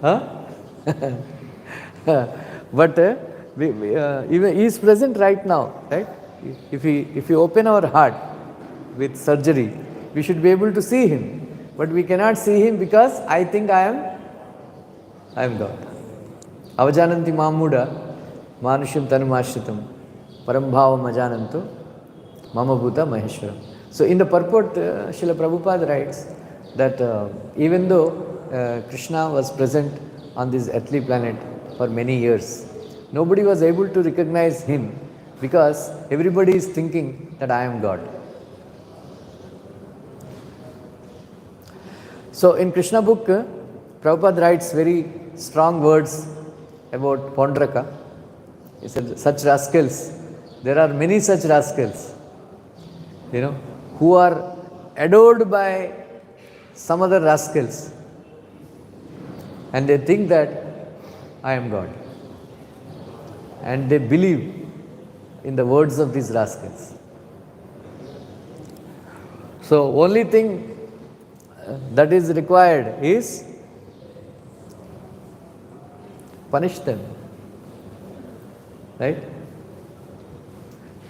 Huh? But even he is present right now, right? If we open our heart with surgery, we should be able to see him. But we cannot see him because I think I am God. Avajananti mamuda manushim tanumashritam parambhavam ajananto mama bhuta maheshwaram. So in the purport, Srila Prabhupada writes that even though Krishna was present on this earthly planet for many years, nobody was able to recognize him because everybody is thinking that I am God. So in Krishna book, Prabhupada writes very strong words about Pondraka. He said, such rascals, there are many such rascals, who are adored by some other rascals, and they think that I am God. And they believe in the words of these rascals. So only thing that is required is punish them. Right?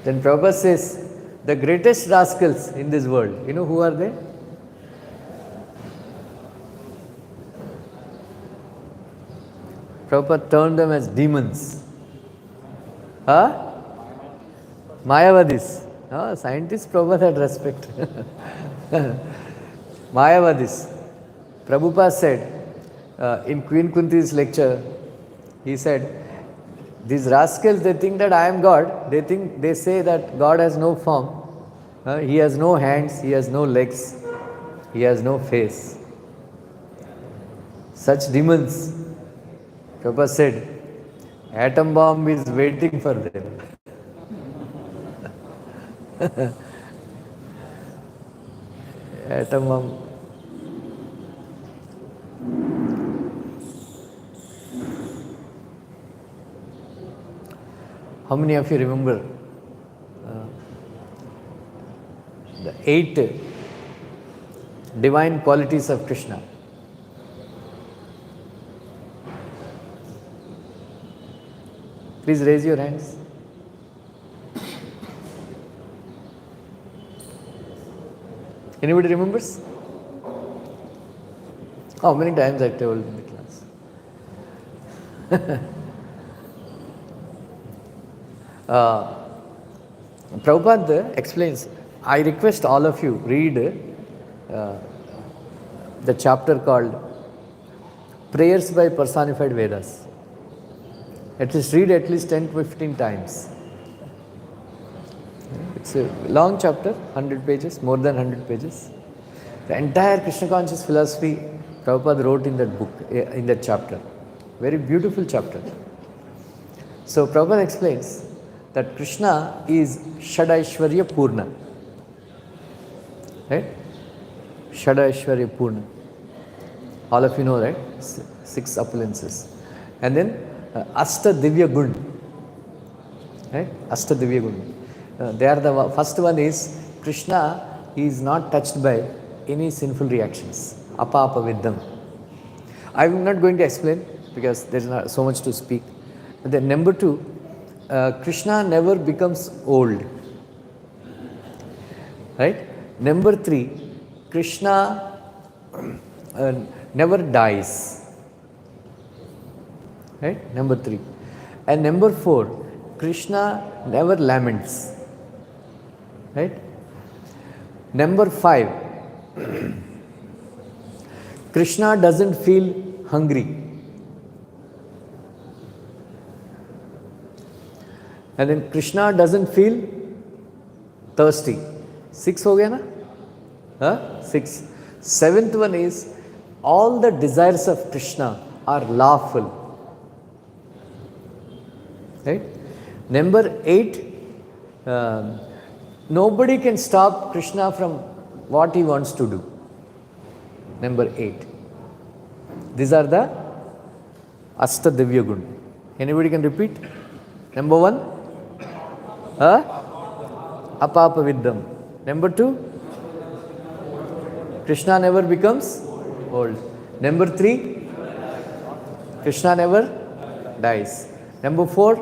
Then Prabhupada says, the greatest rascals in this world, who are they? Prabhupada termed them as demons. Huh? Mayavadis. No, scientists Prabhupada had respect. Mayavadis. Prabhupada said in Queen Kunti's lecture, he said, these rascals, they think that I am God. They say that God has no form. He has no hands, he has no legs, he has no face. Such demons, Prabhupada said, atom bomb is waiting for them. Atom bomb. How many of you remember the 8 divine qualities of Krishna? Please raise your hands. Anybody remembers? How many times I told in the class? Prabhupada explains, I request all of you read the chapter called Prayers by Personified Vedas. At least read at least 10 to 15 times. It's a long chapter, 100 pages, more than 100 pages. The entire Krishna conscious philosophy Prabhupada wrote in that book, in that chapter. Very beautiful chapter. So Prabhupada explains that Krishna is Shadaishwarya Purna. Right? Shadaishwarya Purna. All of you know, right? 6 opulences. And then Asta Divya Gun. Right? Asta Divya Gun. They are the first one is Krishna is not touched by any sinful reactions. Apapa Viddham. I am not going to explain because there is not so much to speak. And then number 2, Krishna never becomes old. Right? Number 3, Krishna never dies. Right? Number 3. And number 4, Krishna never laments. Right? Number 5, Krishna doesn't feel hungry. And then Krishna doesn't feel thirsty. 6 ho gaya na? 6. 7th one is all the desires of Krishna are lawful. Right? Number 8, nobody can stop Krishna from what he wants to do. Number 8. These are the Asta Divya Gun. Anybody can repeat? Number 1, Apapa Viddham. Number 2, Krishna never becomes old. Number 3, Krishna never dies. Number 4,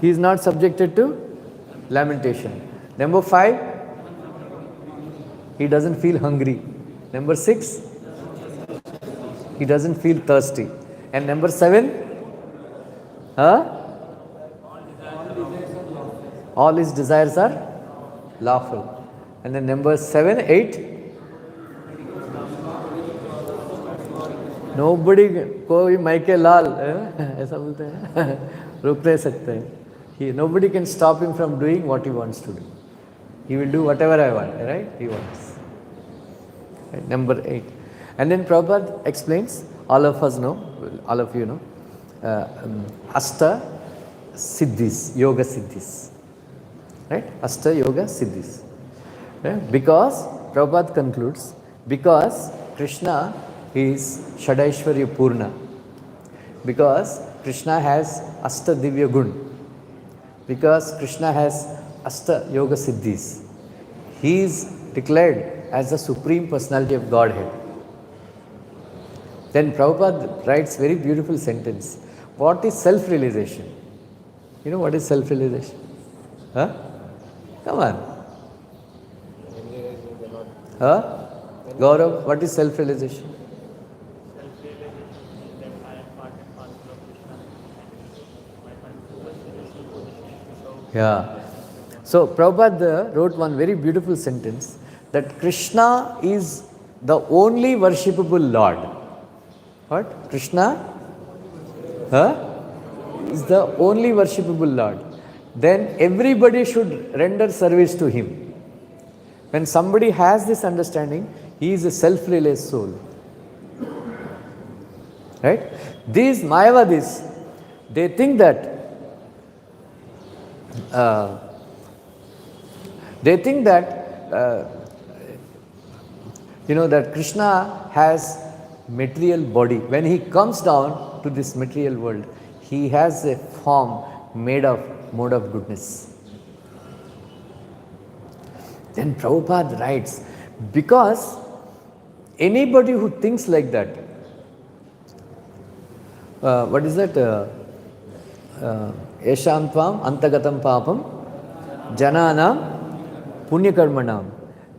he is not subjected to lamentation. Number 5, he doesn't feel hungry. Number 6, he doesn't feel thirsty. And number 7, all his desires are lawful. And then number 7, 8, nobody कोई माइके लाल ऐसा बोलते हैं रोक नहीं सकते हैं. Nobody can stop him from doing what he wants to do. He will do whatever I want, right? He wants. Right? Number 8. And then Prabhupada explains, all of us know, all of you know, Asta Siddhis, Yoga Siddhis. Right? Asta Yoga Siddhis. Right? Because, Prabhupada concludes, because Krishna is Shadaishwarya Purna, because Krishna has Asta Divya Gun, because Krishna has Asta Yoga Siddhis, he is declared as the Supreme Personality of Godhead. Then Prabhupada writes very beautiful sentence. What is self-realization? You know what is self-realization? Huh? Come on. Huh? Gaurav, what is self-realization? Yeah. So Prabhupada wrote one very beautiful sentence that Krishna is the only worshipable Lord. What? Krishna is the only worshipable Lord. Then everybody should render service to him. When somebody has this understanding, he is a self-realized soul. Right? These Mayavadis, they think that that Krishna has material body. When he comes down to this material world, he has a form made of mode of goodness. Then Prabhupada writes, because anybody who thinks like that, what is that? Yesham tvam antagatam papam jananam punyakarmanam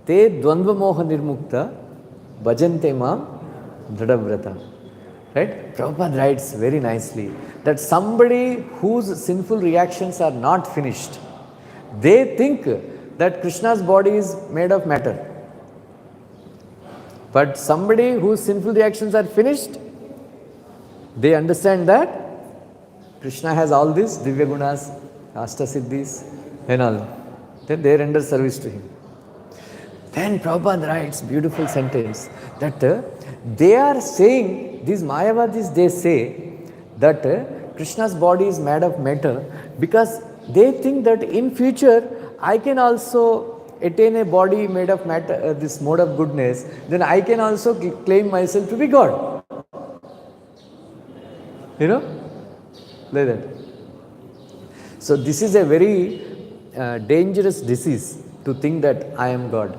te dvandva moha nirmukta bhajante mam dhadavrata. Right? Prabhupada writes very nicely that somebody whose sinful reactions are not finished, they think that Krishna's body is made of matter. But somebody whose sinful reactions are finished, they understand that Krishna has all these Divya Gunas, Astasiddhis and all. Then they render service to him. Then Prabhupada writes beautiful sentence that they are saying, these Mayavadis, they say that Krishna's body is made of matter because they think that in future I can also attain a body made of matter, this mode of goodness, then I can also claim myself to be God. You know? Like that. So this is a very dangerous disease to think that I am God.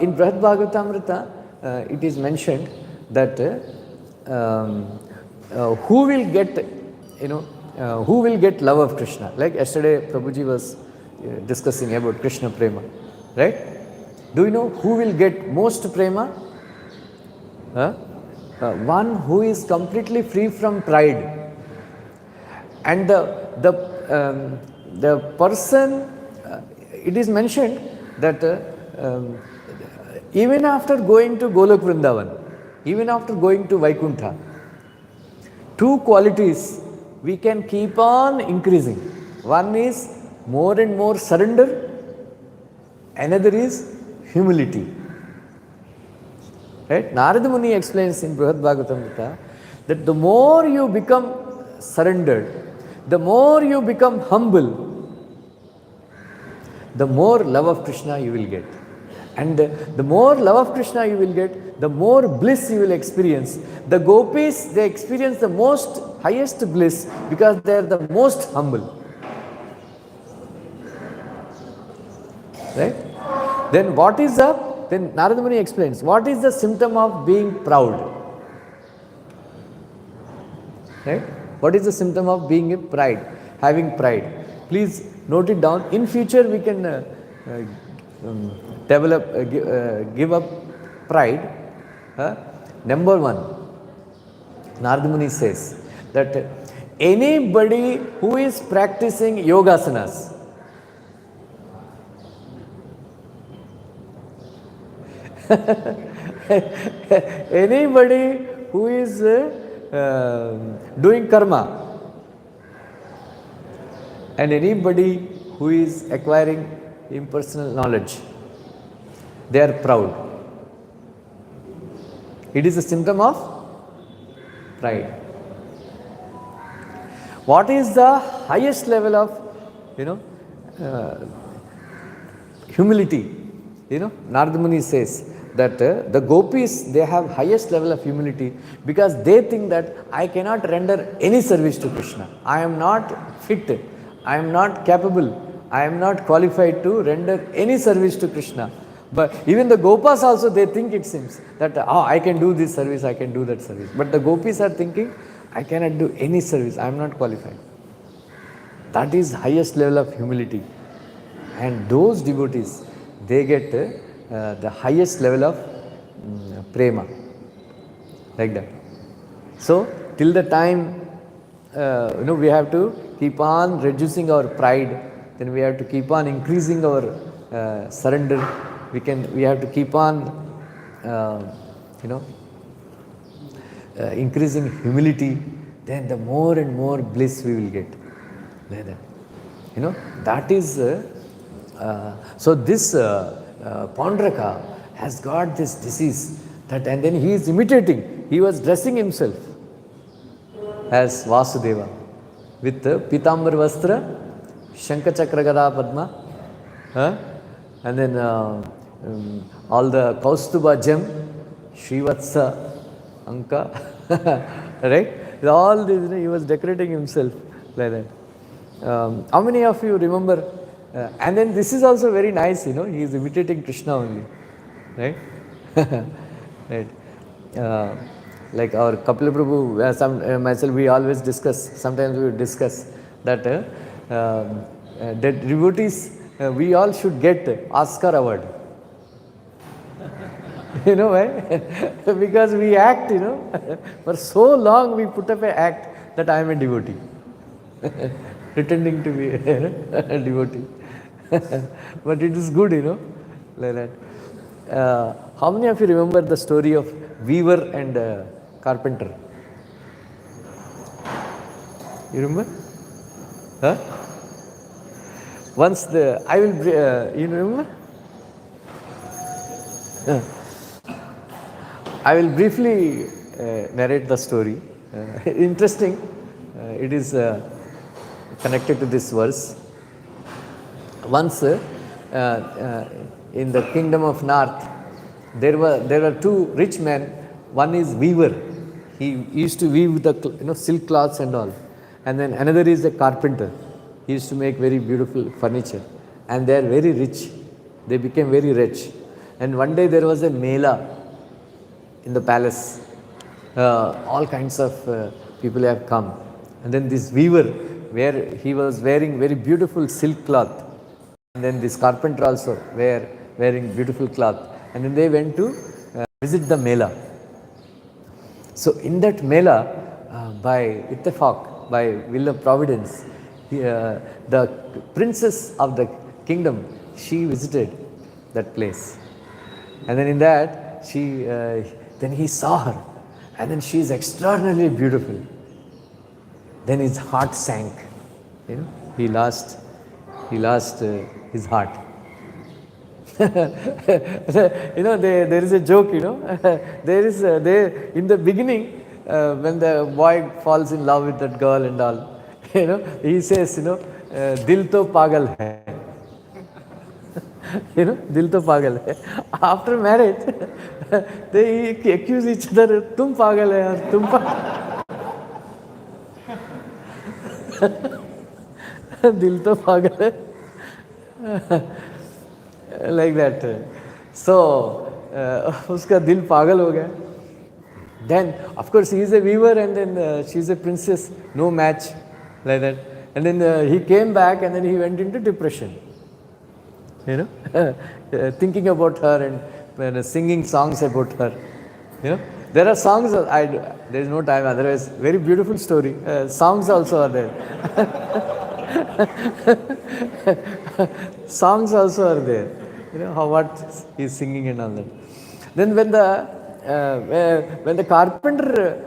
In Brihad Bhagavatamrita, it is mentioned that who will get, who will get love of Krishna? Like yesterday, Prabhuji was discussing about Krishna Prema, right? Do you know who will get most Prema? One who is completely free from pride. And the person, it is mentioned that even after going to Golok Vrindavan, even after going to Vaikuntha, two qualities we can keep on increasing. One is more and more surrender, another is humility. Right? Narada Muni explains in Brihad Bhagavatam that the more you become surrendered, the more you become humble, the more love of Krishna you will get. And the more love of Krishna you will get, the more bliss you will experience. The gopis, they experience the most highest bliss because they are the most humble. Right? Then what is then Narada Muni explains, what is the symptom of being proud? Right? What is the symptom of being a pride? Having pride. Please note it down. In future, we can develop, give up pride. Number one, Narada Muni says that anybody who is practicing yogasanas, anybody who is doing karma, and anybody who is acquiring impersonal knowledge, they are proud. It is a symptom of pride. What is the highest level of, humility? Narada Muni says that the gopis, they have highest level of humility because they think that I cannot render any service to Krishna. I am not fit, I am not capable, I am not qualified to render any service to Krishna. But even the gopas also, they think, it seems, that I can do this service, I can do that service. But the gopis are thinking, I cannot do any service, I am not qualified. That is highest level of humility. And those devotees, they get the highest level of prema. Like that. So, till the time, we have to keep on reducing our pride, then we have to keep on increasing our surrender. We have to keep on, increasing humility. Then the more and more bliss we will get. Like that. That is. So this Pandraka has got this disease that, and then he is imitating. He was dressing himself as Vasudeva with Pitambar Vastra, Shankachakra Gada Padma, and then all the Kaustuba gem, Srivatsa, Anka, right? All this, he was decorating himself like that. How many of you remember? And then this is also very nice, he is imitating Krishna only, right? Right. Like our Kapila Prabhu, myself, we always discuss, sometimes we discuss that devotees, we all should get Oscar award. You know why? Because we act, for so long we put up an act that I am a devotee, pretending to be a devotee. But it is good, like that. How many of you remember the story of weaver and carpenter? You remember? Huh? Once you remember? I will briefly narrate the story. Interesting. It is connected to this verse. Once in the kingdom of North, there were two rich men. One is weaver. He used to weave the silk cloths and all. And then another is a carpenter. He used to make very beautiful furniture. And they are very rich. They became very rich. And one day there was a mela in the palace. All kinds of people have come. And then this weaver, where he was wearing very beautiful silk cloth. And then this carpenter also wearing beautiful cloth. And then they went to visit the mela. So in that mela, by Ittefaq, by will of providence, the princess of the kingdom, she visited that place. And then in that, then he saw her. And then she is extraordinarily beautiful. Then his heart sank. He lost his heart. There is a joke, there is in the beginning, when the boy falls in love with that girl and all, he says, dil to pagal hai. Dil to pagal hai. After marriage, they accuse each other, tum pagal hai or tum pagal. Dil to pagal hai. Like that. So, उसका दिल पागल हो गया. Then, of course, he is a weaver and then she is a princess, no match like that. And then he came back and then he went into depression. Thinking about her and singing songs about her. There are songs, there is no time, otherwise, very beautiful story. Songs also are there. Songs also are there. What he is singing and all that. Then when the carpenter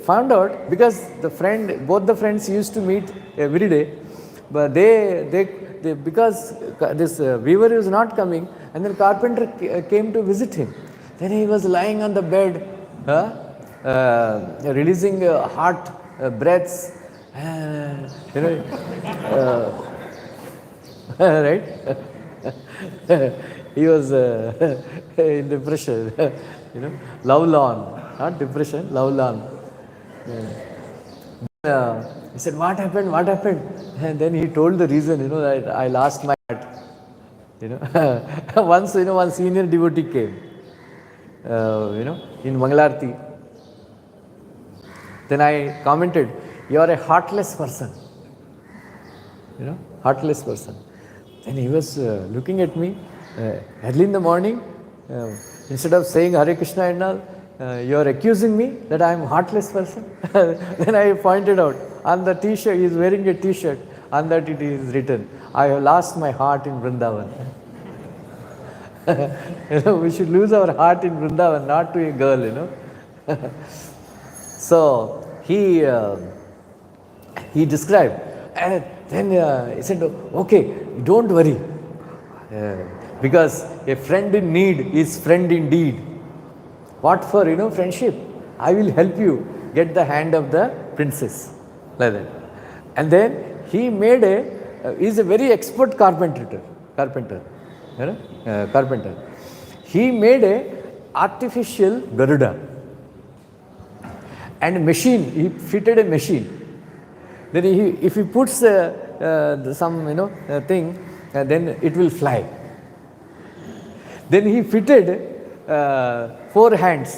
found out, because both the friends used to meet every day, but because this weaver is not coming, and then carpenter came to visit him. Then he was lying on the bed, releasing hot breaths, right? He was in depression, love lorn, not depression, love lorn. He said, what happened? What happened? And then he told the reason, that I lost my heart. Once, one senior devotee came, in Mangalarti. Then I commented, you are a heartless person. Heartless person. Then he was looking at me early in the morning. Instead of saying Hare Krishna and all, you are accusing me that I am a heartless person. Then I pointed out, on the t-shirt, he is wearing a t-shirt, on that it is written, I have lost my heart in Vrindavan. We should lose our heart in Vrindavan, not to a girl, So, he described, and then he said, okay, don't worry, because a friend in need is friend indeed. What for, friendship? I will help you get the hand of the princess, like that. And then he made he's a very expert carpenter. He made a artificial Garuda and machine. He fitted a machine. Then if he puts some thing, then it will fly. Then he fitted 4 hands,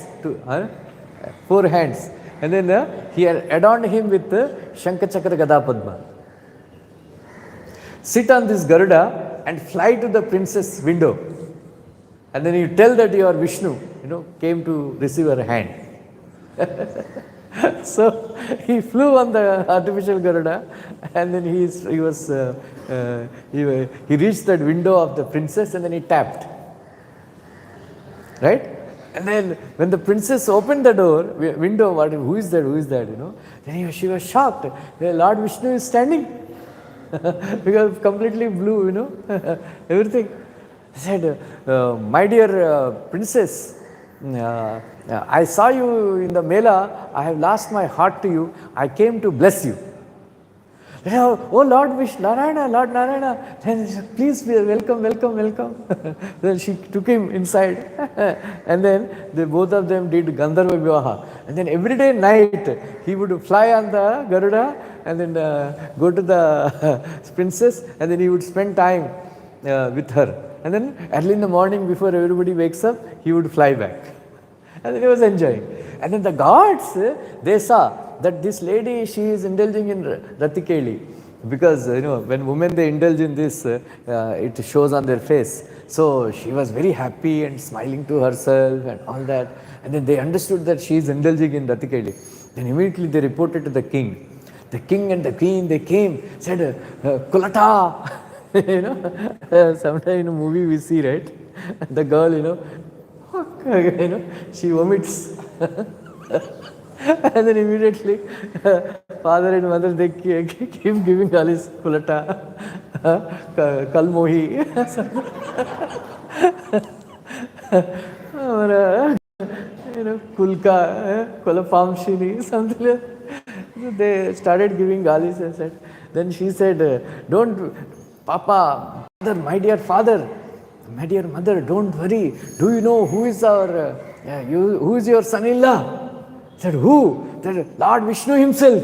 and then he adorned him with Shankha Chakra Gada Padma. Sit on this Garuda and fly to the princess window, and then you tell that you are Vishnu, came to receive her hand. So he flew on the artificial Garuda, and then he reached that window of the princess, and then he tapped. Right? And then when the princess opened the window, who is that? Then she was shocked. The Lord Vishnu is standing. Because completely blue, everything. He said, my dear princess, I saw you in the Mela, I have lost my heart to you, I came to bless you. Oh Lord Vishnu, Lord Narayana, then please welcome. Then she took him inside, and then both of them did Gandharva Vivaha. And then every day night he would fly on the Garuda and then go to the princess, and then he would spend time with her. And then early in the morning before everybody wakes up, he would fly back. And then he was enjoying. And then the gods, they saw that this lady, she is indulging in Ratikeli. Because, when women, they indulge in this, it shows on their face. So, she was very happy and smiling to herself and all that. And then they understood that she is indulging in Ratikeli. Then immediately they reported to the king. The king and the queen, they came, said, Kulata. Sometimes in a movie we see, right? The girl, she vomits. And then immediately, father and mother, they keep giving all his kulata, kalmohi, kulka, kolapamshini, something like that. They started giving galis and said. Then she said, don't, Papa, mother, my dear father, my dear mother, don't worry. Do you know who is who is your son-in-law? Said, who? Said, Lord Vishnu himself.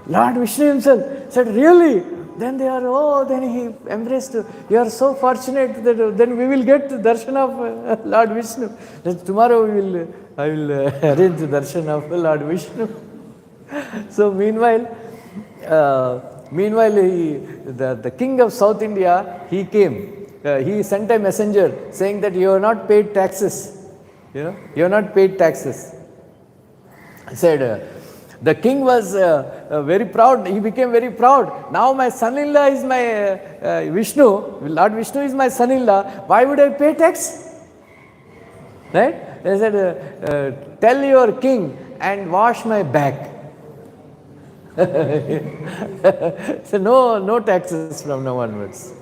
Lord Vishnu himself. Said, really? Then they are, then he embraced, you are so fortunate that then we will get the darshan of Lord Vishnu. Then tomorrow I will arrange the darshan of Lord Vishnu. So meanwhile, the king of South India, he came. He sent a messenger saying that you have not paid taxes. You have not paid taxes. He said, the king was very proud. He became very proud. Now my son-in-law is my Vishnu. Lord Vishnu is my son-in-law. Why would I pay tax? Right? They said, tell your king and wash my back. So no taxes from now onwards.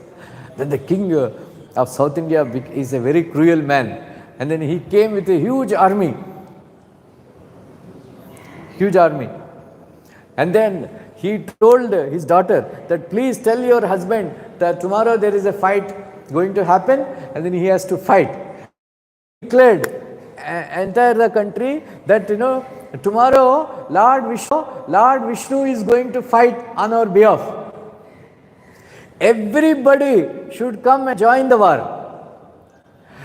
Then the king of South India is a very cruel man. And then he came with a huge army. And then he told his daughter that please tell your husband that tomorrow there is a fight going to happen and then he has to fight. He declared entire the country that tomorrow Lord Vishnu is going to fight on our behalf. Everybody should come and join the war.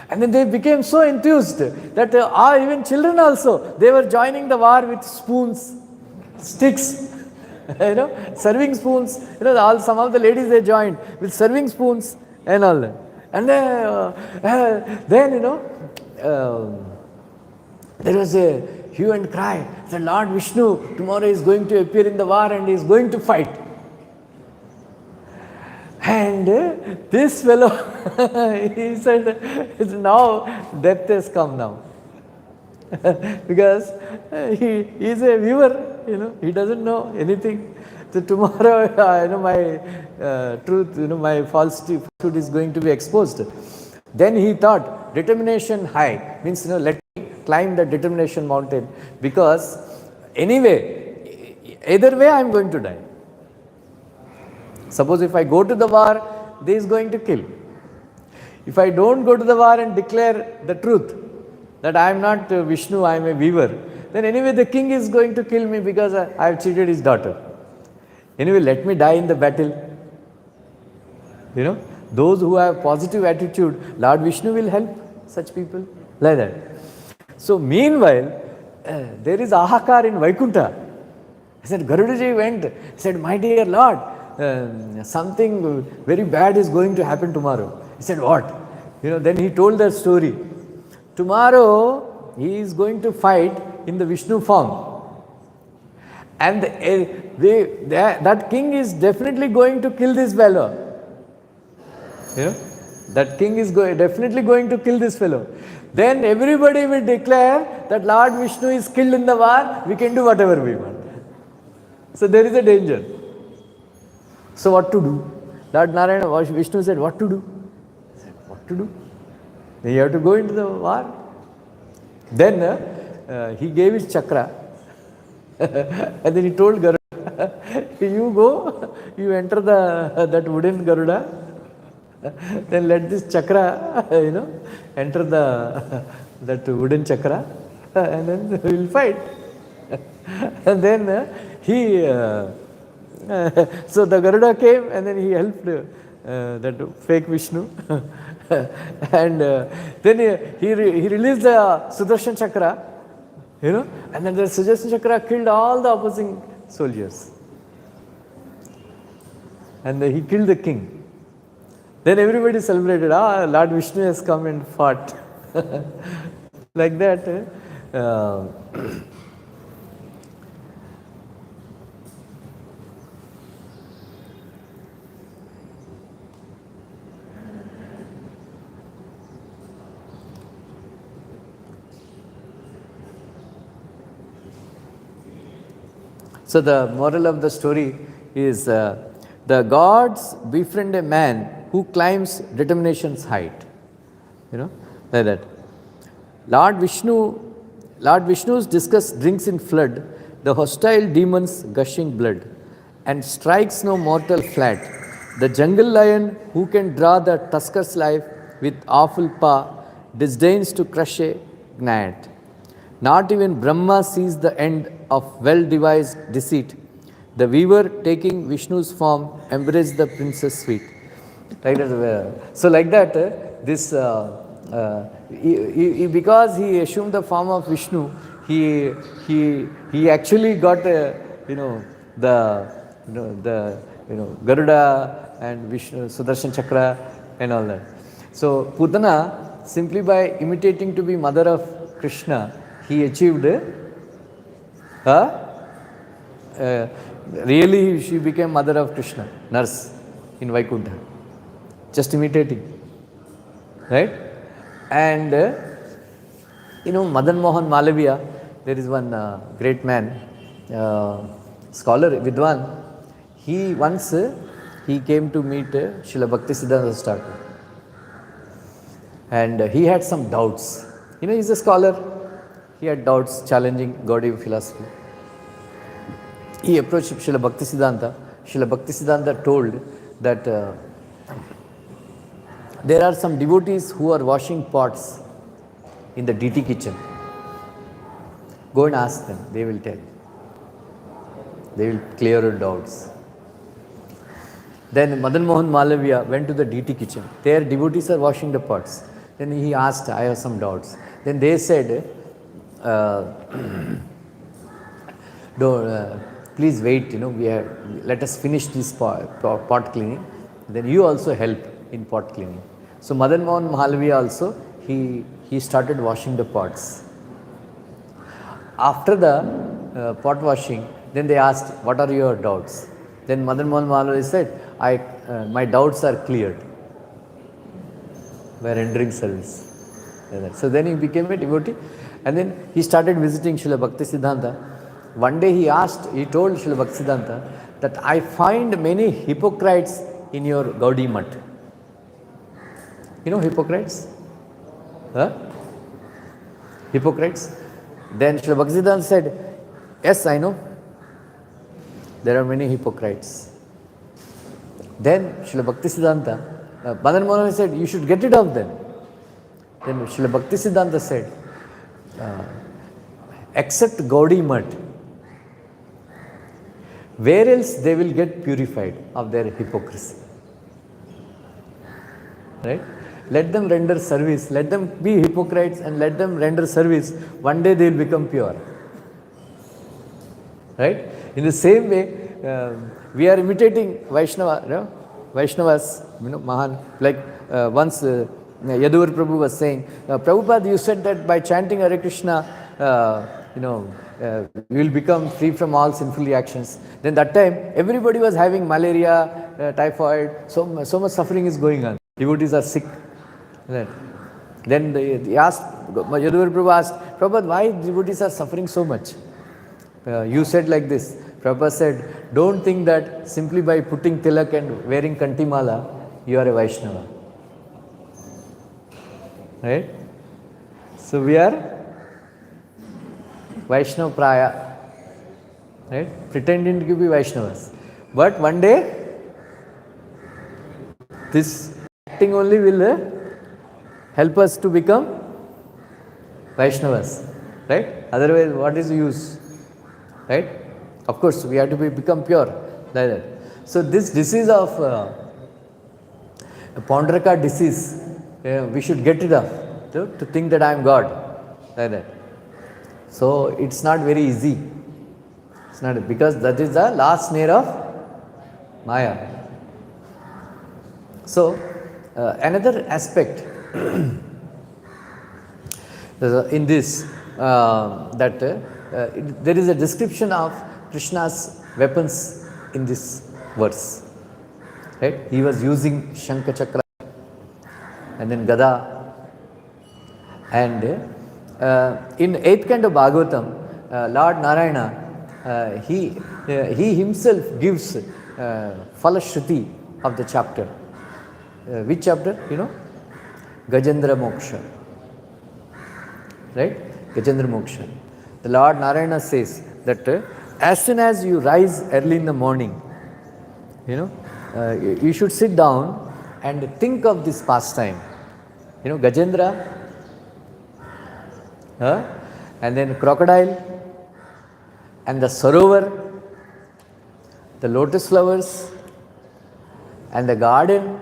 And then they became so enthused that even children also, they were joining the war with spoons, sticks, serving spoons. Some of the ladies, they joined with serving spoons and all that. And then there was a hue and cry that Lord Vishnu tomorrow is going to appear in the war and he is going to fight. And this fellow, he said, now death has come now. Because he is a viewer, he doesn't know anything. So tomorrow, my truth, my falsehood is going to be exposed. Then he thought, determination high, means, let me climb the determination mountain, because anyway, either way I am going to die. Suppose if I go to the war, they is going to kill. If I don't go to the war and declare the truth, that I am not Vishnu, I am a weaver, then anyway the king is going to kill me because I have cheated his daughter. Anyway, let me die in the battle. Those who have positive attitude, Lord Vishnu will help such people, like that. So meanwhile, there is ahakar in Vaikuntha. I said, Garudaji went, said, my dear Lord, something very bad is going to happen tomorrow. He said, what? Then he told that story. Tomorrow he is going to fight in the Vishnu form. And that king is definitely going to kill this fellow. That king is definitely going to kill this fellow. Then everybody will declare that Lord Vishnu is killed in the war, we can do whatever we want. So there is a danger. So what to do? Lord Narayana, Vishnu said, what to do? He said, what to do? Then you have to go into the war. Then he gave his chakra. And then he told Garuda, you go, you enter that wooden Garuda. Then let this chakra, enter that wooden chakra, and then we will fight. And then so the Garuda came, and then he helped that fake Vishnu. And then he released the Sudarshan chakra, and then the Sudarshan chakra killed all the opposing soldiers. And he killed the king. Then everybody celebrated, Lord Vishnu has come and fought. Like that. So the moral of the story is the gods befriend a man who climbs determination's height. Like that. Lord Vishnu's disgust drinks in flood, the hostile demons gushing blood, and strikes no mortal flat. The jungle lion who can draw the tusker's life with awful paw disdains to crush a gnat. Not even Brahma sees the end of well-devised deceit. The weaver taking Vishnu's form embraced the princess feet. Right? So like that, because he assumed the form of Vishnu, he actually got the Garuda and Vishnu Sudarshan Chakra and all that. So Putana, simply by imitating to be mother of Krishna, he achieved really she became mother of Krishna, nurse in Vaikuntha, just imitating, right? And Madan Mohan Malaviya, there is one great man, scholar, Vidwan. He once he came to meet Srila Bhaktisiddhanta Thakur, and he had some doubts. He's a scholar. He had doubts challenging Gaudiya philosophy. He approached Srila Bhaktisiddhanta. Srila Bhaktisiddhanta told that there are some devotees who are washing pots in the DT kitchen. Go and ask them, they will tell. They will clear your doubts. Then Madan Mohan Malaviya went to the DT kitchen. There devotees are washing the pots. Then he asked, I have some doubts. Then they said, please wait, let us finish this pot cleaning. Then you also help in pot cleaning. So Madan Mohan Malaviya also, he started washing the pots. After the pot washing, then they asked, what are your doubts? Then Madan Mohan Malaviya said, my doubts are cleared by rendering service. So then he became a devotee, and then he started visiting Srila Bhaktisiddhanta. One day he told Srila Bhaktisiddhanta that I find many hypocrites in your Gaudi Mat. Hypocrites? Hypocrites? Then Srila Bhaktisiddhanta said, yes, I know. There are many hypocrites. Then Srila Bhaktisiddhanta, Madan Mohan said, you should get rid of them. Then Srila Bhaktisiddhanta said, except Gaudi Mat, where else they will get purified of their hypocrisy? Right? Let them render service. Let them be hypocrites and let them render service. One day they will become pure. Right? In the same way, we are imitating Vaishnavas, Mahan. Like once Yaduvar Prabhu was saying, Prabhupada, you said that by chanting Hare Krishna, we will become free from all sinful reactions. Then that time, everybody was having malaria, typhoid, so much suffering is going on. Devotees are sick. Then they asked, Yaduvar Prabhu asked, Prabhupada, why devotees are suffering so much? You said like this. Prabhupada said, don't think that simply by putting tilak and wearing kantimala, you are a Vaishnava. Right? So we are Vaishnava Praya, right? Pretending to be Vaishnavas. But one day, this acting only will help us to become Vaishnavas, right? Otherwise, what is the use, right? Of course, we have to become pure, like that. So this disease of Pondraka disease, we should get rid of, to think that I am God, like that. So it's not very easy. It's not, because that is the last snare of Maya. So another aspect in this, there is a description of Krishna's weapons in this verse. Right? He was using Shankha Chakra and then Gada. And in 8th canto Bhagavatam, Lord Narayana, he himself gives Falashruti of the chapter. Which chapter? Gajendra Moksha. Right? Gajendra Moksha. The Lord Narayana says that as soon as you rise early in the morning, you should sit down and think of this pastime. Gajendra, and then crocodile, and the Sarovar, the lotus flowers, and the garden,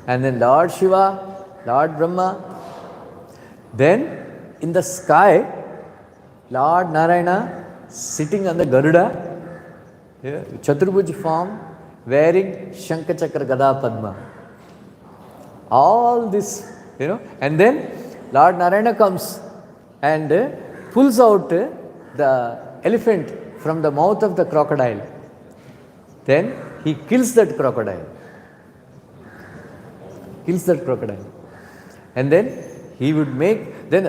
and then Lord Shiva, Lord Brahma. Then in the sky, Lord Narayana sitting on the Garuda, Chaturbhuj form, wearing Shankha Chakra Gada Padma. All this, and then Lord Narayana comes and pulls out the elephant from the mouth of the crocodile. Then he kills that crocodile. And then he would make, then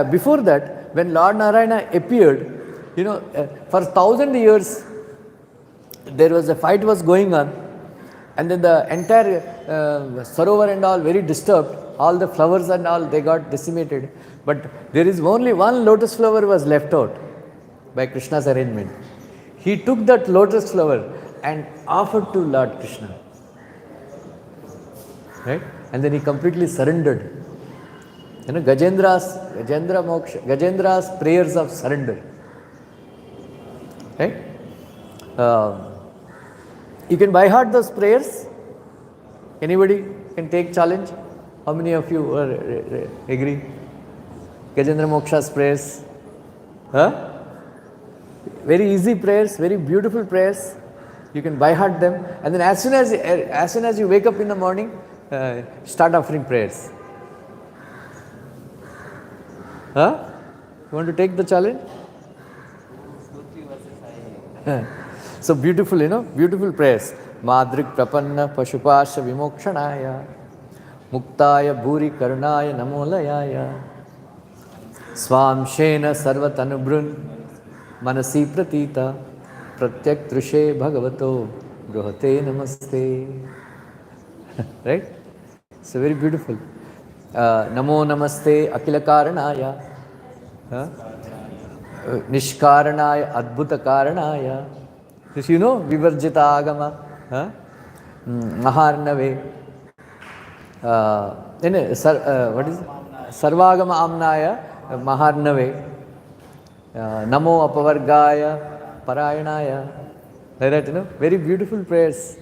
before that, when Lord Narayana appeared, for 1,000 years, there was a fight was going on, and then the entire Sarovar and all very disturbed, all the flowers and all, they got decimated. But there is only one lotus flower was left out by Krishna's arrangement. He took that lotus flower and offered to Lord Krishna. Right? And then he completely surrendered. Gajendra's prayers of surrender. Right? You can by heart those prayers. Anybody can take challenge? How many of you agree? Gajendra Moksha's prayers. Very easy prayers, very beautiful prayers. You can by heart them, and then as soon as you wake up in the morning, start offering prayers. You want to take the challenge? So beautiful, beautiful prayers. Madrik Prapanna Pashupasha Vimokshanaya Muktaya Bhuri Karunaya Namolayaya Swamshena Sarvatanubrun Manasi Pratita Pratyak Trushe Bhagavato Gruhate Namaste. Right? So very beautiful. Namo Namaste Akila Karanaya Nishkaranaya Adbhuta Karanaya. This Vivarjita Agama Maharnave what is it? Sarvagama Amnaya Maharnave Namo Apavargaya Parayanaya. Like that, very beautiful prayers.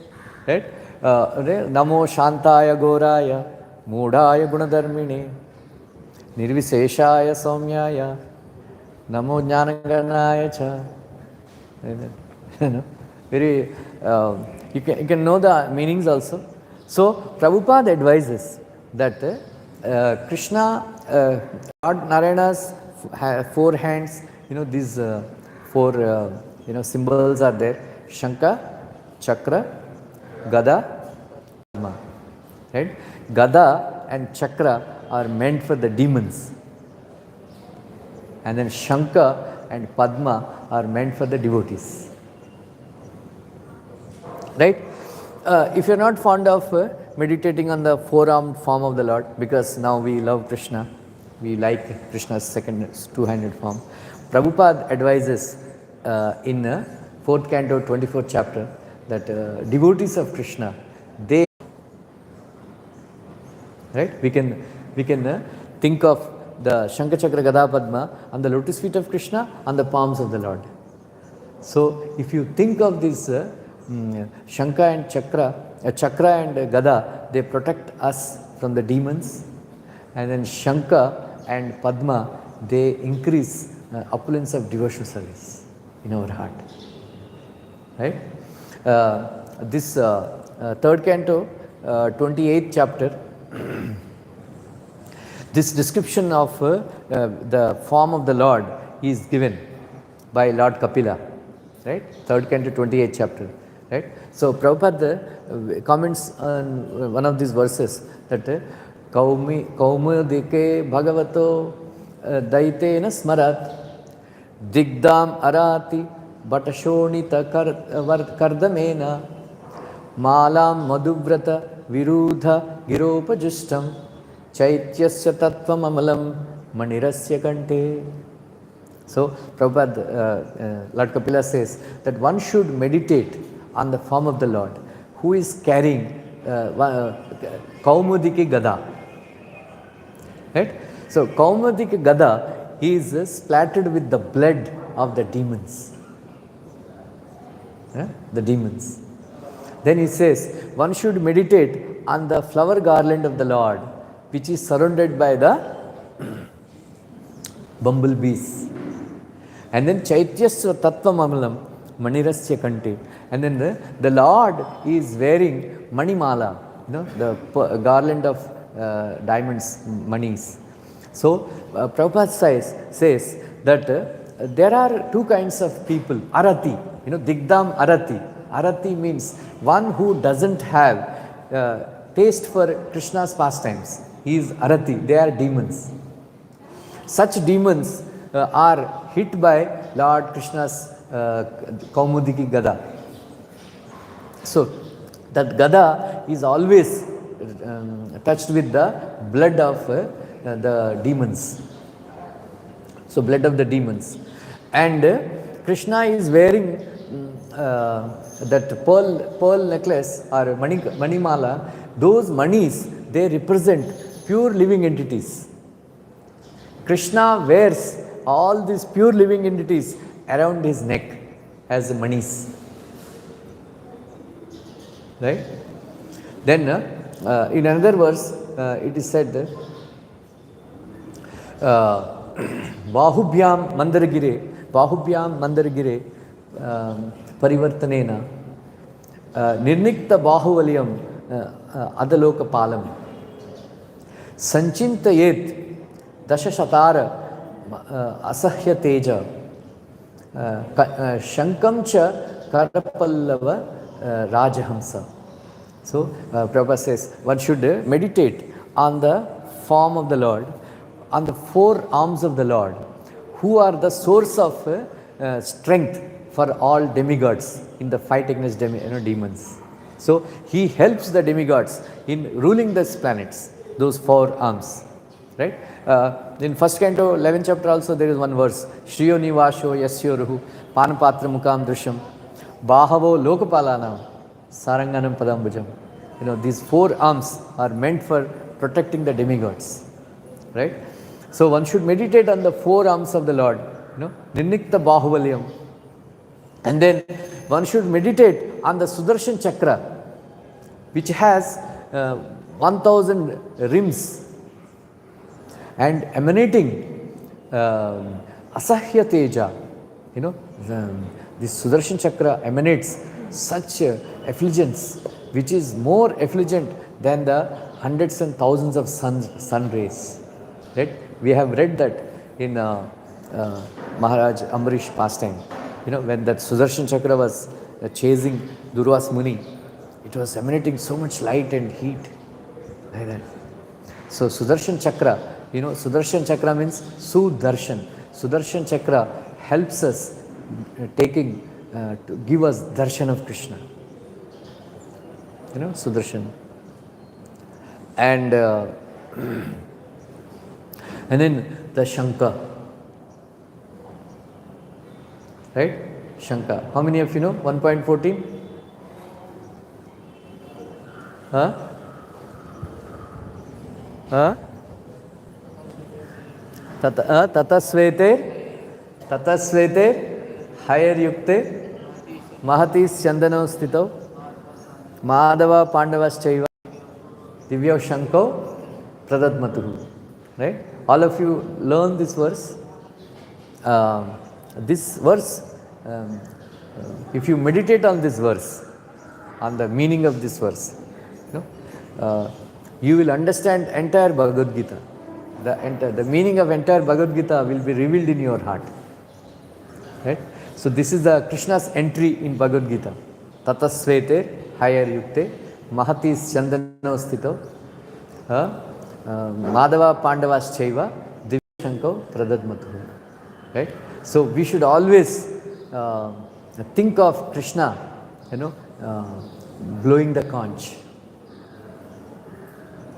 Right? Namo Shantaya Goraya Mudaya Gunadharmine Nirviseshaya Somyaya Namo Jnanaganaya Cha. Very, you can know the meanings also. So Prabhupada advises that Krishna, Lord Narayana's four hands, these four symbols are there: Shankha, Chakra, Gada, Padma. Right? Gada and Chakra are meant for the demons, and then Shankha and Padma are meant for the devotees. Right? If you are not fond of meditating on the four-armed form of the Lord, because now we love Krishna, we like Krishna's second two-handed form, Prabhupada advises in 4th canto, 24th chapter, that devotees of Krishna, they, right? We can think of the Shankha Chakra Gada Padma on the lotus feet of Krishna, on the palms of the Lord. So if you think of this Shankha and Chakra and Gada, they protect us from the demons, and then Shankha and Padma, they increase opulence of devotional service in our heart. Right? This 3rd canto, 28th chapter, this description of the form of the Lord is given by Lord Kapila. Right? 3rd canto, 28th chapter. Right? So Prabhupada comments on one of these verses that Kaumudike Bhagavato Daitena Smarat Digdam Arati Batashonita Kardamena Malam Madhuvrata Virudha Giropajishtam Chaityasya Tattvam Amalam Manirasya Kante. So Prabhupada, Lord Kapila says that one should meditate on the form of the Lord, who is carrying Kaumudiki Gada. Right? So Kaumudiki Gada, he is splattered with the blood of the demons. The demons. Then he says, one should meditate on the flower garland of the Lord, which is surrounded by the bumblebees. And then Chaityasya Tattvamamalam Manirasya Kanti. And then the Lord is wearing Manimala, the garland of diamonds, manis. So Prabhupada says that there are two kinds of people. Arati, Digdam Arati. Arati means one who doesn't have taste for Krishna's pastimes. He is Arati. They are demons. Such demons are hit by Lord Krishna's Kaumudiki Gada. So that Gada is always touched with the blood of the demons. So blood of the demons. And Krishna is wearing that pearl necklace or manimala. Those manis, they represent pure living entities. Krishna wears all these pure living entities around his neck as manis. Right? Then in another verse it is said Bahubhyam Mandaragire Parivartanena Nirnikta Bahuvalyam Adaloka Palam Sanchintayet Dashashatara Asahya Teja Shankam Cha Karapallava Rajahamsa. So Prabhupada says one should meditate on the form of the Lord, on the four arms of the Lord, who are the source of strength for all demigods in the fight against demons. So he helps the demigods in ruling these planets, those four arms. Right? In first canto, 11th chapter also there is one verse. Shriyo Nivasho Yasyoruhu Panapatra Mukam Drusham Bahavo Lokapalanam Saranganam Padambujam. These four arms are meant for protecting the demigods. Right? So one should meditate on the four arms of the Lord. Nirnikta Bahuvalyam. And then one should meditate on the Sudarshan Chakra, which has 1000 rims and emanating Asahya Teja. This Sudarshan Chakra emanates such effulgence, which is more effulgent than the hundreds and thousands of sun rays. Right? We have read that in Maharaj Ambarish pastime. When that Sudarshan Chakra was chasing Durvas Muni, it was emanating so much light and heat. Like that. So Sudarshan Chakra, Sudarshan Chakra means Sudarshan. Sudarshan Chakra helps us to give us darshan of Krishna. Sudarshan. And then the Shankha. Right? Shankha. How many of you know? 1.14? Huh? Huh? Tatasvete higher yukte mahatis chandano stito madhava pandavaschaiva divya shanko pradadmatuhu. Right? All of you learn this verse. This verse, if you meditate on this verse, on the meaning of this verse, you will understand entire Bhagavad Gita. The meaning of entire Bhagavad Gita will be revealed in your heart. Right? So this is the Krishna's entry in Bhagavad Gita. Tatasvete higher yukte mahatis chandano stito madhava pandavaschaiva divyashanko pradadmatuhu. Right? So we should always think of Krishna, blowing the conch.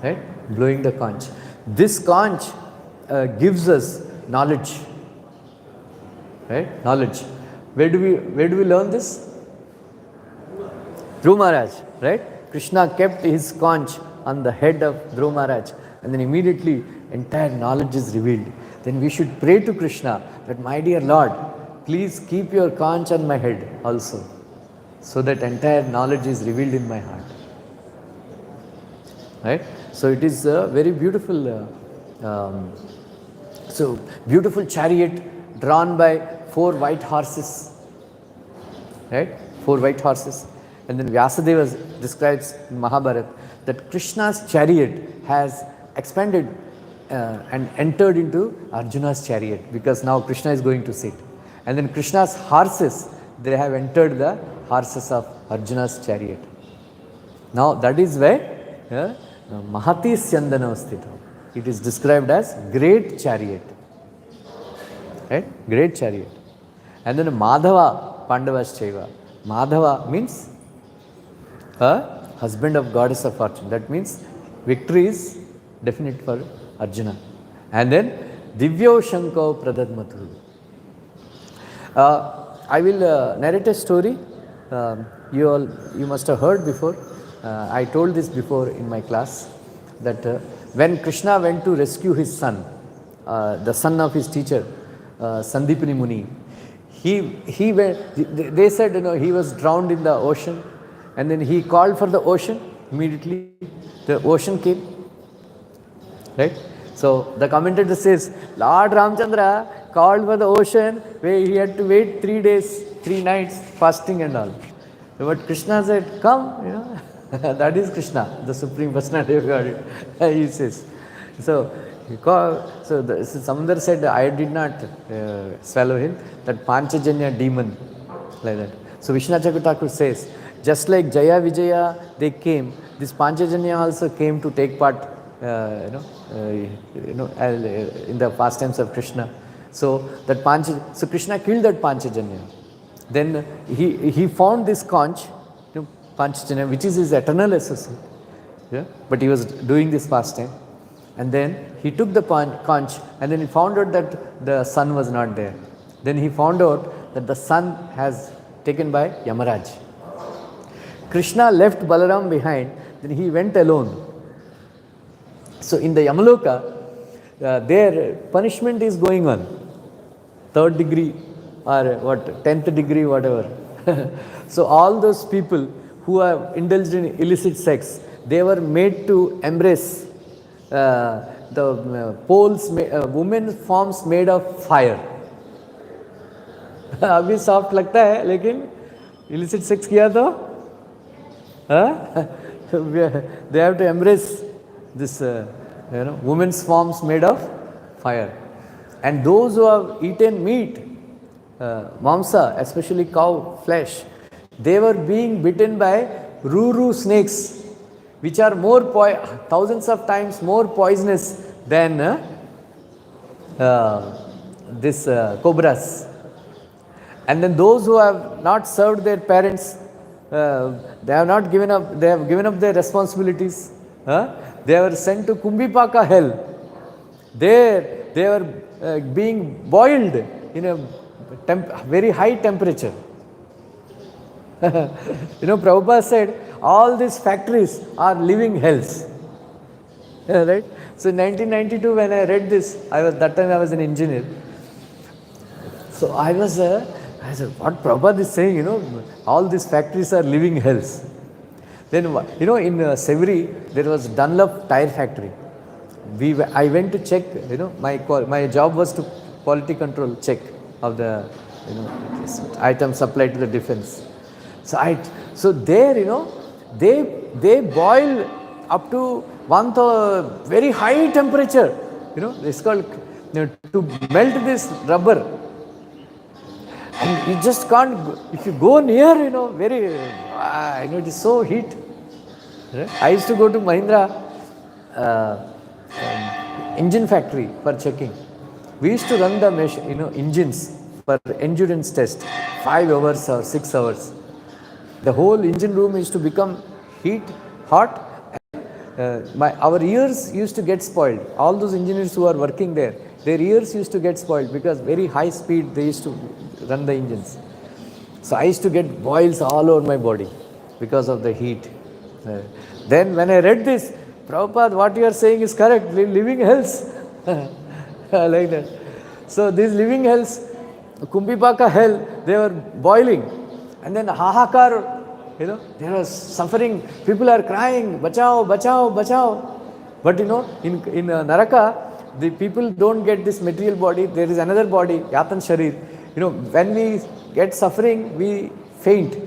Right? Blowing the conch. This conch gives us knowledge. Right? Knowledge. Where do we learn this? Dhruva Maharaj. Right? Krishna kept his conch on the head of Dhruva Maharaj, and then immediately entire knowledge is revealed. Then we should pray to Krishna that, my dear Lord, please keep your conch on my head also. so that entire knowledge is revealed in my heart. Right? So it is a very beautiful, beautiful chariot drawn by 4 white horses. Right? 4 white horses. And then Vyasadeva describes in Mahabharata that Krishna's chariot has expanded and entered into Arjuna's chariot, because now Krishna is going to sit. And then Krishna's horses, they have entered the horses of Arjuna's chariot. Now that is where Mahati Syandana Sthita. It is described as great chariot. Right? Great chariot. And then Madhava Pandavas Chaiva. Madhava means a husband of goddess of fortune. That means victory is definite for Arjuna. And then Divyo Shanko Pradadmatu. I will narrate a story you must have heard before. I told this before in my class, that when Krishna went to rescue his son, the son of his teacher, Sandipani Muni, they said, he was drowned in the ocean, and then he called for the ocean. Immediately the ocean came. Right? So the commentator says, Lord Ramchandra called for the ocean, where he had to wait 3 days, 3 nights fasting and all. But Krishna said, come, that is Krishna, the Supreme Personality of God, he says. So he called, so Samandar said, I did not swallow him, that Panchajanya demon, like that. So Vishwanath Thakur says, just like Jaya Vijaya, they came, this Panchajanya also came to take part, in the pastimes of Krishna. So that so Krishna killed that Panchajanya. Then he found this conch, Panchajanya, which is his eternal associate. Yeah? But he was doing this pastime. And then he took the conch, and then he found out that the sun was not there. Then he found out that the sun has taken by Yamaraj. Krishna left Balaram behind, then he went alone. So in the Yamaloka, their punishment is going on. 3rd degree or 10th degree, whatever. So all those people who have indulged in illicit sex, they were made to embrace the poles, women's forms made of fire. अभी soft लगता है, लेकिन illicit sex किया तो they have to embrace this women's forms made of fire. And those who have eaten meat, mamsa, especially cow flesh, they were being bitten by ruru snakes, which are more thousands of times more poisonous than this cobras. And then those who have not served their parents, they have not given up, they have given up their responsibilities. They were sent to Kumbhipaka hell. There they were being boiled in a very high temperature. Prabhupada said, all these factories are living hells. Right? So in 1992, when I read this, that time I was an engineer. So I said, what Prabhupada is saying, all these factories are living hells. Then, in Severi, there was Dunlop tire factory. I went to check, my job was to quality control check of the, items supplied to the defense. So there, they boil up to very high temperature, it's called, to melt this rubber. And you just can't, if you go near, it is so heat. I used to go to Mahindra engine factory for checking. We used to run the engines for endurance test, 5 hours or 6 hours. The whole engine room used to become hot. Our ears used to get spoiled. All those engineers who are working there, their ears used to get spoiled because very high speed they used to run the engines. So I used to get boils all over my body because of the heat. Then when I read this, Prabhupada, what you are saying is correct, living hells. Like that. So these living hells, Kumbhipaka hell, they were boiling. And then Hahakar there was suffering, people are crying, bachao, bachao, bachao. But in Naraka, the people don't get this material body, there is another body, Yatan Sharir. When we get suffering, we faint.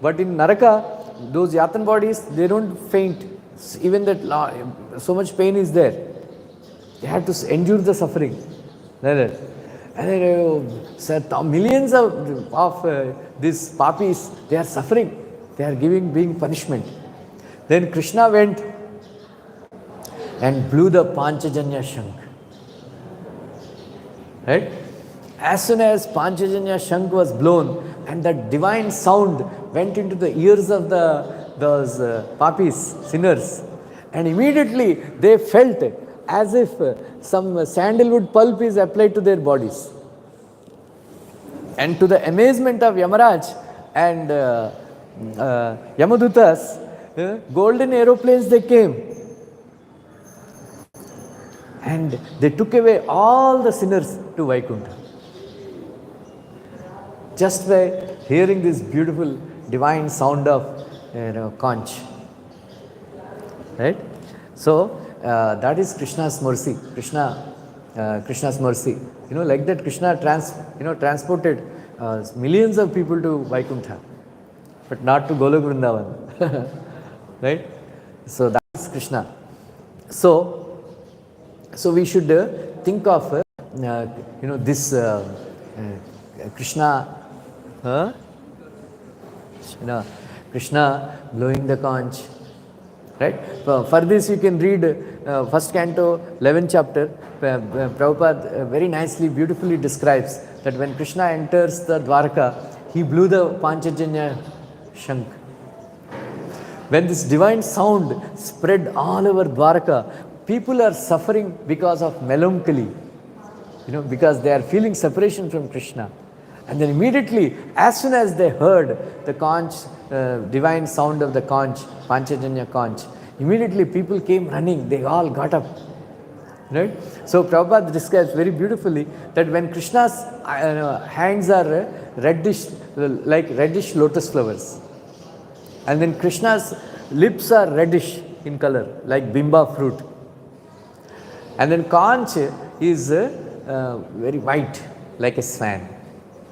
But in Naraka, those Yatan bodies, they don't faint. Even that so much pain is there. They have to endure the suffering. And millions of these papis, they are suffering. They are being punishment. Then Krishna went and blew the Panchajanya Shank. Right? As soon as Panchajanya Shank was blown and that divine sound went into the ears of those papis, sinners, and immediately they felt as if some sandalwood pulp is applied to their bodies. And to the amazement of Yamaraj and Yamadutas, golden aeroplanes they came. And they took away all the sinners to Vaikuntha. Just by hearing this beautiful divine sound of conch. Right? So, that is Krishna's mercy. Krishna's mercy. Like that Krishna transported millions of people to Vaikuntha, but not to Golok Vrindavan. Right? So that is Krishna. So we should think of this Krishna, Krishna blowing the conch. Right? For this you can read first canto, 11th chapter. Prabhupada very nicely, beautifully describes that when Krishna enters the Dwarka, he blew the Panchajanya Shank. When this divine sound spread all over Dwarka, people are suffering because of melancholy, because they are feeling separation from Krishna. And then immediately, as soon as they heard the conch, divine sound of the conch, Panchajanya conch, immediately people came running, they all got up. Right? So Prabhupada describes very beautifully that when Krishna's hands are reddish, like reddish lotus flowers, and then Krishna's lips are reddish in color, like bimba fruit, and then conch is very white, like a swan.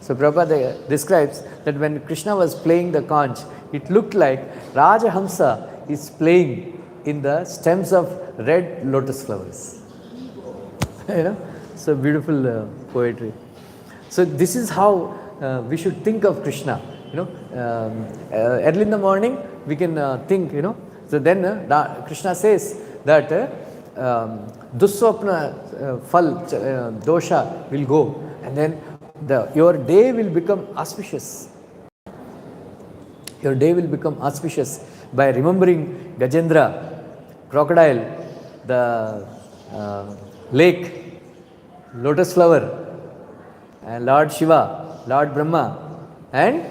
So Prabhupada describes that when Krishna was playing the conch, it looked like Rajahamsa is playing in the stems of red lotus flowers. So beautiful poetry. So this is how we should think of Krishna. Early in the morning we can think. So then Krishna says that Dusswapna fal dosha will go, and then your day will become auspicious. Your day will become auspicious by remembering Gajendra, crocodile, the lake, lotus flower, and Lord Shiva, Lord Brahma, and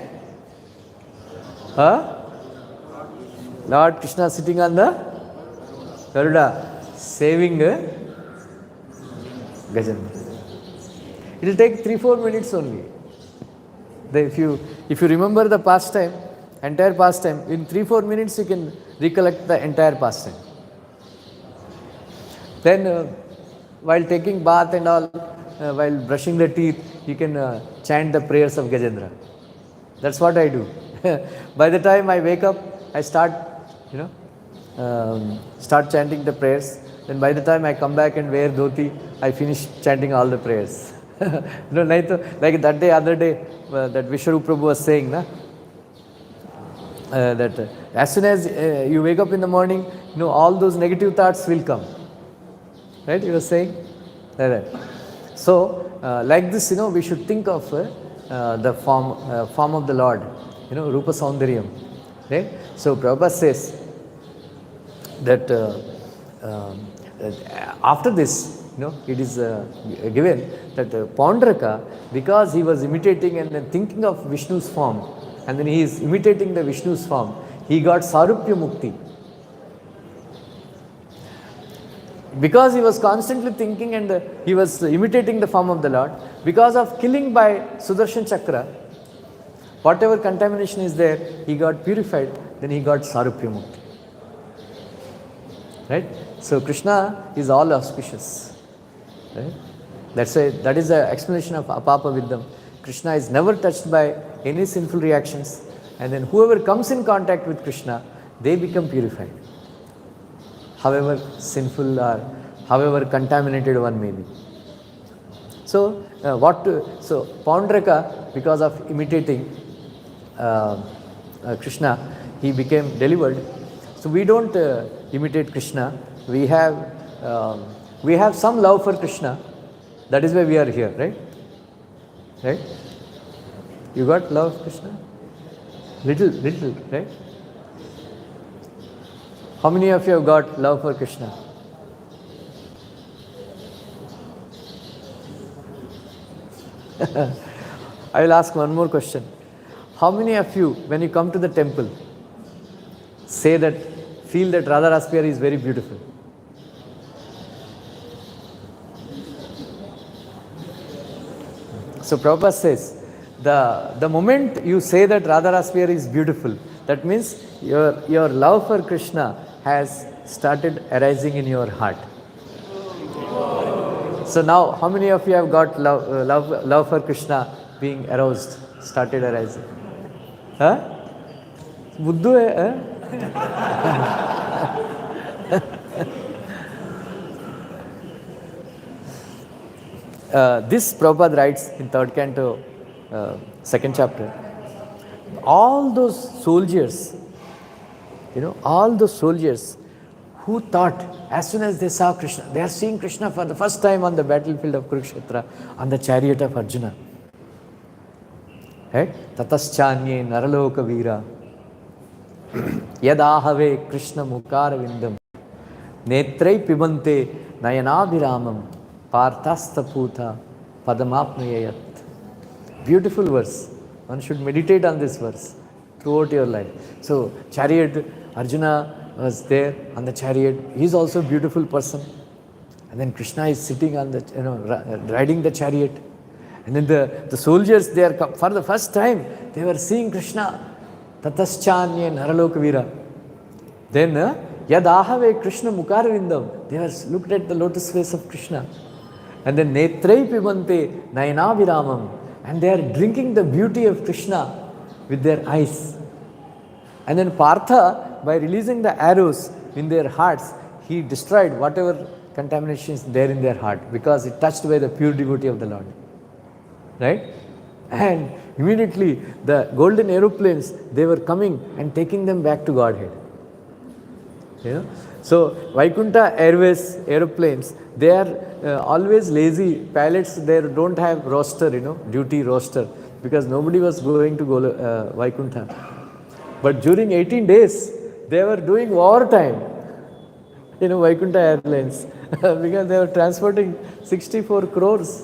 Lord Krishna sitting on the Garuda, saving Gajendra. It will take 3-4 minutes only. If you remember the pastime, entire pastime, in 3-4 minutes you can recollect the entire pastime. Then while taking bath and all, while brushing the teeth, you can chant the prayers of Gajendra. That's what I do. By the time I wake up, I start chanting the prayers. Then by the time I come back and wear dhoti, I finish chanting all the prayers. Like that day, other day, that Vishwarup Prabhu was saying, that as soon as you wake up in the morning, all those negative thoughts will come. Right? He was saying like that. So, like this, we should think of the form of the Lord, Rupa Saundaryam. Right? So, Prabhupada says that after this, it is given that Paundraka, because he was imitating and then thinking of Vishnu's form, and then he is imitating the Vishnu's form, he got Sarupya Mukti. Because he was constantly thinking and he was imitating the form of the Lord, because of killing by Sudarshan Chakra, Whatever contamination is there, he got purified, then he got Sarupya Mukti. Right? So Krishna is all auspicious. Right? That is the explanation of Apapa Viddham. Krishna is never touched by any sinful reactions, and then whoever comes in contact with Krishna, they become purified. However sinful or however contaminated one may be. So, so Paundraka, because of imitating Krishna, he became delivered. So we don't imitate Krishna. We have some love for Krishna. That is why we are here, right? Right? You got love for Krishna? Little, right? How many of you have got love for Krishna? I will ask one more question. How many of you, when you come to the temple, feel that Radha Raspiyari is very beautiful? So Prabhupada says, the moment you say that Radha Raspiyari is beautiful, that means your love for Krishna has started arising in your heart. So now, how many of you have got love for Krishna being aroused, started arising? Huh? Buddhu hai? This Prabhupada writes in 3rd canto, 2nd chapter. All those soldiers, all those soldiers who thought as soon as they saw Krishna, they are seeing Krishna for the first time on the battlefield of Kurukshetra, on the chariot of Arjuna. Right? Tataschanye naraloka veera yadahave Krishna mukara vindam netrai pibante nayanabhiramam parthastaputha padamapnayayat. Beautiful verse. One should meditate on this verse throughout your life. So chariot, Arjuna was there on the chariot. He is also a beautiful person. And then Krishna is sitting on the, riding the chariot. And then the soldiers, they are for the first time, they were seeing Krishna. Tataschanye naraloka veera. Then yadahave Krishna mukarvindam. They were looked at the lotus face of Krishna. And then netrai pibante nayanabhiramam. And they are drinking the beauty of Krishna with their eyes. And then Partha, by releasing the arrows in their hearts, he destroyed whatever contamination is there in their heart, because it touched by the pure devotee of the Lord. Right? And immediately the golden aeroplanes, they were coming and taking them back to Godhead. So Vaikuntha Airways aeroplanes, they are always lazy. Pilots, they don't have roster, duty roster, because nobody was going to go Vaikuntha. But during 18 days, they were doing overtime, Vaikuntha Airlines, because they were transporting 64 crores.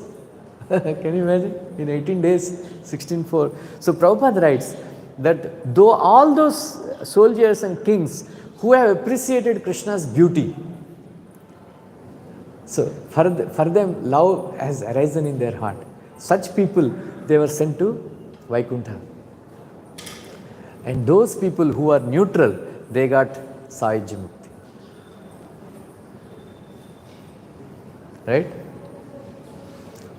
Can you imagine? In 18 days, 16.4. So Prabhupada writes that though all those soldiers and kings who have appreciated Krishna's beauty, so for them love has arisen in their heart. Such people, they were sent to Vaikuntha. And those people who are neutral, they got Sahajya Mukti. Right?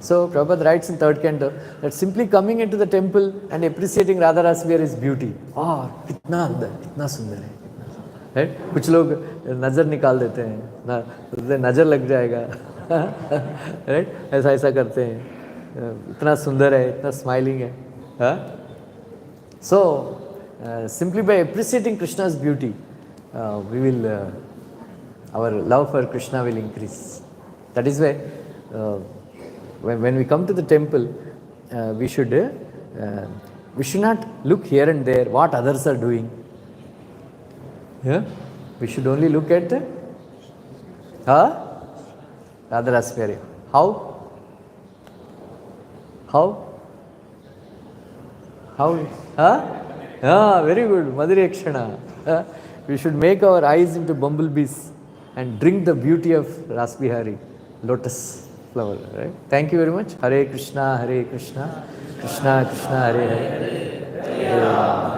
So Prabhupada writes in 3rd canto that simply coming into the temple and appreciating Radha Raspiyari is beauty. Oh, kitna andar, kitna sundar hai. Right? कुछ लोग नज़र निकाल देते हैं, नज़र लग जाएगा. Right? ऐसा करते हैं. इतना सुंदर है, इतना स्माइलिंग है. So simply by appreciating Krishna's beauty, our love for Krishna will increase. That is why when we come to the temple, we should not look here and there what others are doing. We should only look at Radha Raspiyari. How? Very good. Madhuri Akshana. We should make our eyes into bumblebees and drink the beauty of Rasbihari, lotus flower. Right? Thank you very much. Hare Krishna, Krishna Krishna, Hare Hare. Hare Rama,